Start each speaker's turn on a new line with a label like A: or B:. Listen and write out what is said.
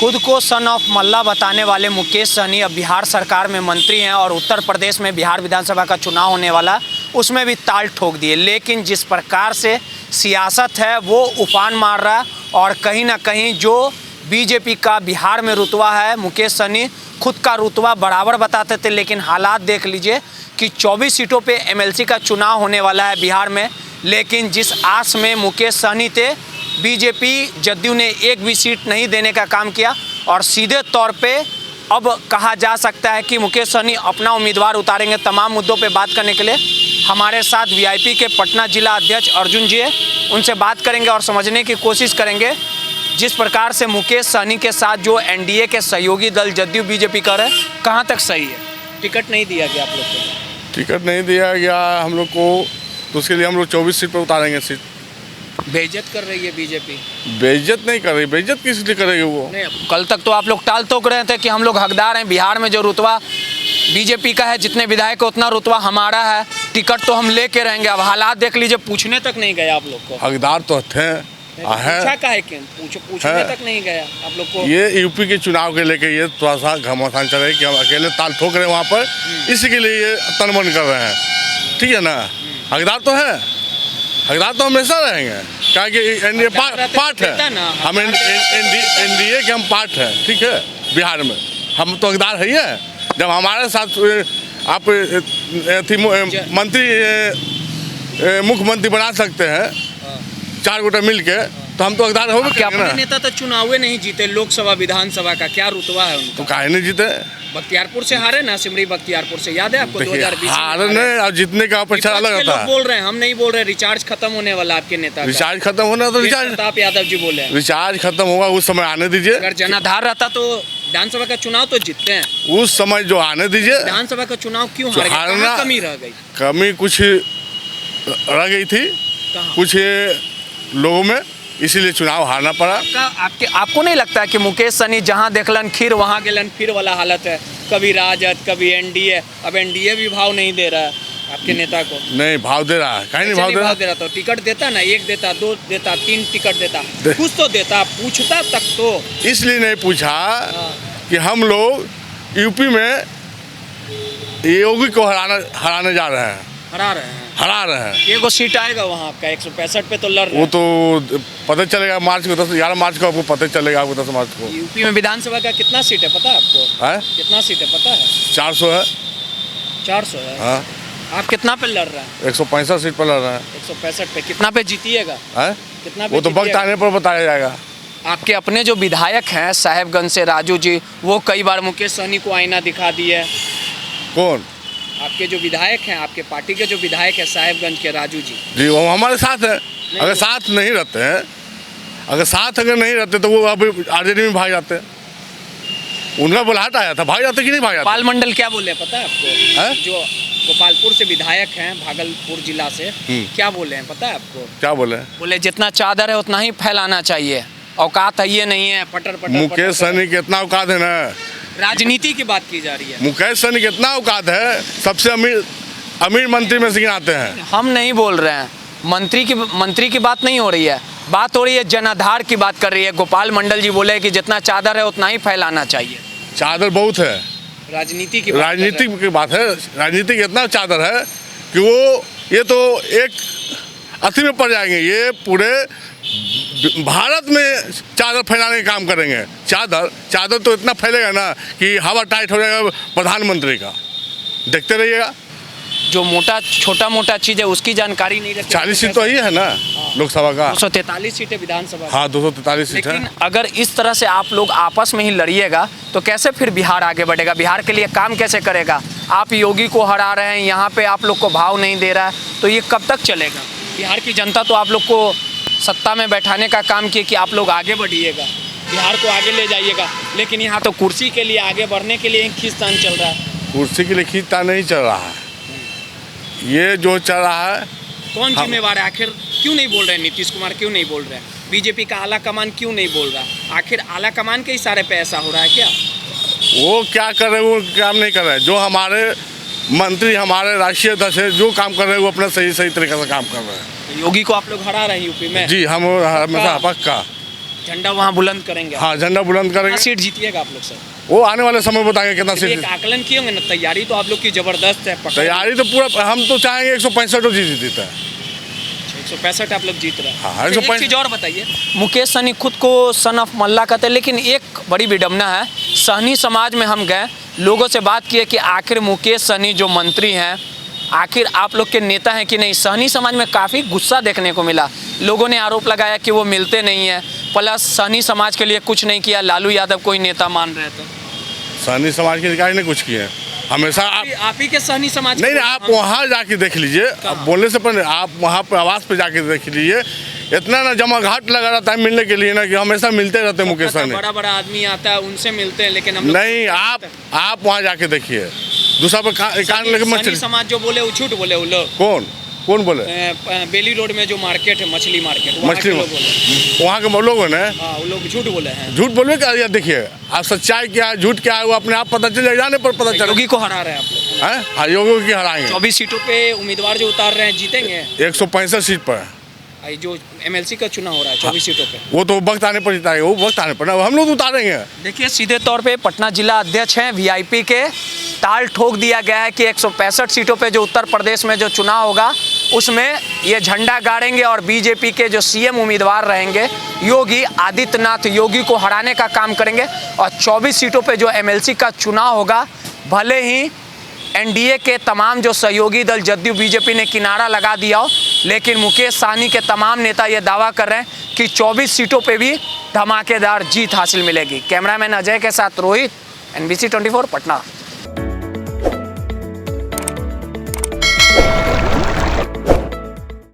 A: खुद को son of मल्ला बताने वाले मुकेश सहनी अब बिहार सरकार में मंत्री हैं और उत्तर प्रदेश में बिहार विधानसभा का चुनाव होने वाला, उसमें भी ताल ठोक दिए। लेकिन जिस प्रकार से सियासत है वो उफान मार रहा है और कहीं ना कहीं जो बीजेपी का बिहार में रुतबा है, मुकेश सहनी खुद का रुतबा बराबर बताते थे, लेकिन हालात देख लीजिए कि 24 सीटों पे एमएलसी का चुनाव होने वाला है बिहार में। लेकिन जिस आस में मुकेश सहनी थे, बीजेपी जदयू ने एक भी सीट नहीं देने का काम किया और सीधे तौर पे अब कहा जा सकता है कि मुकेश सहनी अपना उम्मीदवार उतारेंगे। तमाम मुद्दों पे बात करने के लिए हमारे साथ वीआईपी के पटना जिला अध्यक्ष अर्जुन जी है, उनसे बात करेंगे और समझने की कोशिश करेंगे जिस प्रकार से मुकेश सहनी के साथ जो एनडीए के सहयोगी दल जदयू बीजेपी कर रहे हैं, कहाँ तक सही है। टिकट नहीं दिया गया आप लोग को?
B: टिकट नहीं दिया गया हम लोग को, तो उसके लिए हम लोग 24 सीट पर उतारेंगे सीट।
A: बेइज्जत कर रही है बीजेपी।
B: बेइज्जत नहीं कर रही, बेइज्जत किस लिए करेगी वो?
A: नहीं, कल तक तो आप लोग टाल तोक रहे थे कि हम लोग हकदार हैं, बिहार में जो रुतबा बीजेपी का है, जितने विधायक है उतना रुतबा हमारा है, टिकट तो हम लेके रहेंगे। अब हालात देख लीजिए, पूछने तक नहीं गए आप लोग को।
B: हकदार तो थे,
A: पूछा काहे क्यों? पूछने तक नहीं गया आप लोग को।
B: ये यूपी के चुनाव के लेके ये थोड़ा सा घमासान चल रहा है कि हम अकेले ताल ठोक रहे हैं वहाँ पर, इसी के लिए ये तनमन कर रहे हैं। ठीक है ना, हकदार तो है, हकदार तो हमेशा रहेंगे, क्या कि एनडीए पार्ट है, हम एनडीए के हम पार्ट है। ठीक है, बिहार में हम तो हकदार है ही है। जब हमारे साथ आप मुख्यमंत्री बना सकते हैं 4 गोटे मिल के, तो हम तो हकदार हो गए।
A: अपने नेता तो चुनाव नहीं जीते, लोकसभा विधानसभा का क्या रुतबा है उनका?
B: तो काहे नहीं जीते?
A: बख्तियारपुर से हारे ना, सिमरी बख्तियारपुर से, याद है आपको? 2020
B: हारने और जीतने का अपेक्षा अलग था।
A: बोल रहे हैं, हम नहीं बोल रहे। रिचार्ज खत्म होने वाला आपके नेता।
B: रिचार्ज खत्म होना तो रिचार्ज,
A: आप यादव जी बोले
B: रिचार्ज खत्म होगा उस समय आने दीजिए।
A: अगर जनाधार रहता तो विधानसभा का चुनाव तो जीतते हैं
B: उस समय, जो आने दीजिए।
A: विधानसभा का चुनाव क्यों हारना? कमी रह गई,
B: कमी कुछ रह गई थी कुछ लोगों में, इसीलिए चुनाव हारना पड़ा।
A: आपको नहीं लगता कि मुकेश सहनी जहां देखलन खीर वहां गेलन फिर वाला हालत है? कभी राजद, कभी एनडीए। अब एनडीए भी भाव नहीं दे रहा है आपके नेता को।
B: नहीं भाव दे रहा है, कहीं नहीं भाव दे रहा।
A: तो टिकट देता ना, 1 देता, 2 देता, 3 टिकट देता, कुछ तो देता, पूछता तक तो।
B: इसलिए नहीं पूछा कि हम लोग यूपी में योगी को हराने जा रहे हैं, हरा रहे हैं।
A: एक सीट आएगा वहाँ आपका 165 पे तो लड़ रहे हैं।
B: वो तो पता चलेगा मार्च को, 11 मार्च को आपको पता चलेगा। आपको 10 मार्च को
A: यूपी में विधानसभा का कितना सीट है पता है आपको? है कितना सीट है पता है?
B: 400 है।
A: 400 है?
B: हाँ।
A: आप कितना पे लड़ रहे हैं?
B: 165 सीट पर लड़ रहे हैं।
A: 165 पे कितना पे जीतिएगा?
B: कितना पे? वो तो वक्त आने पर बताया जाएगा।
A: आपके अपने जो विधायक हैं साहेबगंज से राजू जी, वो कई बार मुकेश सहनी को आईना दिखा दिए।
B: कौन?
A: आपके जो विधायक हैं, आपके पार्टी के जो विधायक हैं साहेबगंज के राजू जी,
B: वो हमारे साथ है। अगर साथ नहीं रहते हैं, अगर नहीं रहते तो वो अभी आरजेडी में भाग जाते हैं। उनका बुलाहट आया था, भाग जाते कि नहीं भाग जाते? गोपाल मंडल क्या बोले पता है आपको? जो गोपालपुर से विधायक हैं भागलपुर जिला से, क्या बोले हैं पता है आपको? क्या बोले? बोले जितना चादर है उतना ही फैलाना चाहिए, औकात है ये नहीं है। पटर पटर मुकेश सहनी के इतना औकात है ना,
A: राजनीति की बात की जा रही है।
B: मुकेश सहनी कितना औकात है, सबसे अमीर मंत्री में से गिनाते हैं।
A: हम नहीं बोल रहे हैं, मंत्री की बात नहीं हो रही है, बात हो रही है जनाधार की बात कर रही है। गोपाल मंडल जी बोले कि जितना चादर है उतना ही फैलाना चाहिए।
B: चादर बहुत है, राजनीति की बात है। राजनीति की इतना चादर है कि वो ये तो एक अथी में पड़ जाएंगे, ये पूरे भारत में चादर फैलाने का काम करेंगे। चादर तो इतना फैलेगा ना कि हवा टाइट हो जाएगा प्रधानमंत्री का, देखते रहिएगा।
A: जो छोटा मोटा चीज़ है उसकी जानकारी नहीं रखते।
B: 40 सीट तो ही है ना लोकसभा का,
A: 243 सीटें विधानसभा।
B: हाँ 243 सीट है।
A: लेकिन अगर इस तरह से आप लोग आपस में ही लड़िएगा तो कैसे फिर बिहार आगे बढ़ेगा? बिहार के लिए काम कैसे करेगा? आप योगी को हरा रहे हैं, यहाँ पे आप लोग को भाव नहीं दे रहा है, तो ये कब तक चलेगा? बिहार की जनता तो आप लोग को सत्ता में बैठाने का काम किए कि आप लोग आगे बढ़िएगा, बिहार को आगे ले जाइएगा, लेकिन यहाँ तो कुर्सी के लिए, आगे बढ़ने के लिए खींचतान चल रहा है।
B: कुर्सी के लिए खींचतान नहीं चल रहा है, ये जो चल रहा है।
A: कौन जिम्मेवार है? आखिर क्यों नहीं बोल रहे? नीतीश कुमार क्यों नहीं बोल रहे? बीजेपी का आला कमान क्यों नहीं बोल रहा? आखिर आला कमान के इशारे पे ऐसा हो रहा है क्या?
B: वो क्या कर रहे हैं, वो काम नहीं कर रहे हैं। जो हमारे मंत्री, हमारे राष्ट्रीय अध्यक्ष है, जो काम कर रहे हैं वो अपना सही तरीके से काम कर रहे हैं।
A: योगी को आप लोग हरा रहे हैं यूपी में?
B: जी, हम हमेशा पक्का।
A: झंडा वहाँ बुलंद करेंगे।
B: हाँ, झंडा बुलंद
A: कितना
B: करेंगे।
A: सीट जीतिएगा आप लोग सर?
B: वो आने वाले समय बताएंगे कितना
A: फिर
B: सीट।
A: एक आकलन किए होंगे ना, तैयारी तो आप लोग की जबरदस्त है।
B: तैयारी तो पूरा हम तो चाहेंगे 165 जीता है।
A: 165 आप लोग जीत रहे हैं।
B: हाँ,
A: अच्छा, एक चीज़ और बताइए, मुकेश सहनी खुद को सन ऑफ मल्ला कहते हैं, लेकिन एक बड़ी विडम्बना है, सहनी समाज में हम गए, लोगों से बात किए कि आखिर मुकेश सहनी जो मंत्री हैं, आखिर आप लोग के नेता हैं कि नहीं। सहनी समाज में काफ़ी गुस्सा देखने को मिला, लोगों ने आरोप लगाया कि वो मिलते नहीं हैं, प्लस सहनी समाज के लिए कुछ नहीं किया, लालू यादव कोई नेता मान रहे थे।
B: सहनी समाज के अधिकारी ने कुछ किए हमेशा।
A: आप ही के सहनी समाज
B: नहीं, आप वहाँ जाके देख लीजिए, अब बोलने से पहले आप वहाँ पे आवास पे जाके देख लीजिए, इतना ना जमा घाट लगा रहता है मिलने के लिए ना, कि हमेशा मिलते रहते हैं मुकेश सहनी।
A: बड़ा बड़ा आदमी आता है, उनसे मिलते हैं, लेकिन हम
B: नहीं, आप वहाँ जाके देखिए, दूसरा पे कान लेके मत
A: सहनी समाज जो बोले वो झूठ बोले। वो लोग
B: कौन बोले?
A: बेली रोड में जो मार्केट है, मछली मार्केट, वहाँ के
B: लोग हैं ना,
A: वो लोग झूठ बोले हैं।
B: झूठ बोलवे क्या यार, देखिए आप सच्चाई क्या है झूठ क्या है वो अपने आप पता चल जाए, जाने पर पता चले।
A: योगी को हरा रहे हैं आप लोग
B: हैं? हाँ, योगी की हराएंगे।
A: 24 सीटों पे उम्मीदवार जो उतार रहे हैं जीतेंगे।
B: 165 सीट पर
A: जो MLC का चुनाव हो रहा है 24 सीटों पे,
B: वो तो वक्त आने पर जिताएंगे, वो वक्त आने पर ना, हम लोग उतारेंगे।
A: देखिए, सीधे तौर पे पटना जिला अध्यक्ष हैं VIP के, ताल ठोक दिया गया है कि 165 सीटों पे जो उत्तर प्रदेश में जो चुनाव होगा उसमें ये झंडा गाड़ेंगे और BJP के जो CM उम्मीदवार रहेंगे योगी आदित्यनाथ, योगी को हराने का काम करेंगे। और 24 सीटों पे जो MLC का चुनाव होगा, भले ही NDA के तमाम जो सहयोगी दल जदयू BJP ने किनारा लगा दिया हो, लेकिन मुकेश सहनी के तमाम नेता ये दावा कर रहे हैं कि 24 सीटों पे भी धमाकेदार जीत हासिल मिलेगी। कैमरामैन अजय के साथ रोहित, NBC 24 पटना।